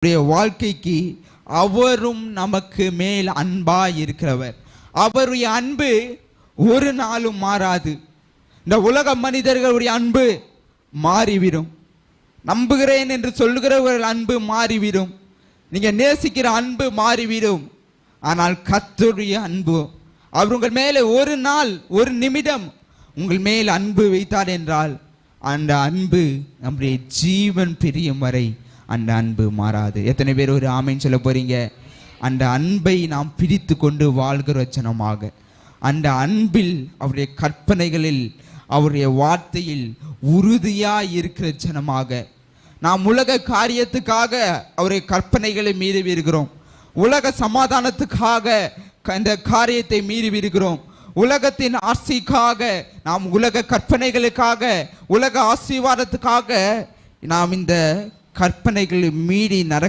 வாழ்க்கைக்கு அவரும் நமக்கு மேல் அன்பாய் இருக்கிறவர். அவருடைய அன்பு ஒரு நாளும் மாறாது. இந்த உலக மனிதர்களுடைய அன்பு மாறிவிடும். நம்புகிறேன் என்று சொல்லுகிறவர்கள் அன்பு மாறிவிடும். நீங்க நேசிக்கிற அன்பு மாறிவிடும். ஆனால் கர்த்தருடைய அன்பு, அவர் உங்கள் மேலே ஒரு நாள் ஒரு நிமிடம் உங்கள் மேல் அன்பு வைத்தார் என்றால் அந்த அன்பு நம்முடைய ஜீவன் பிரியும் வரை அந்த அன்பு மாறாது. எத்தனை பேர் ஒரு ஆமென் சொல்ல போறீங்க? அந்த அன்பை நாம் பிரித்து கொண்டு வாழ்கிற ஜனமாக, அந்த அன்பில் அவருடைய கற்பனைகளில் அவருடைய வார்த்தையில் உறுதியாய் இருக்கிற ஜனமாக, நாம் உலக காரியத்துக்காக அவருடைய கற்பனைகளை மீறி இருக்கிறோம். உலக சமாதானத்துக்காக இந்த காரியத்தை மீறி இருக்கிறோம். உலகத்தின் ஆசைக்காக, நாம் உலக கற்பனைகளுக்காக, உலக ஆசீர்வாதத்துக்காக நாம் இந்த கற்பனைகளை மீறி நடக்க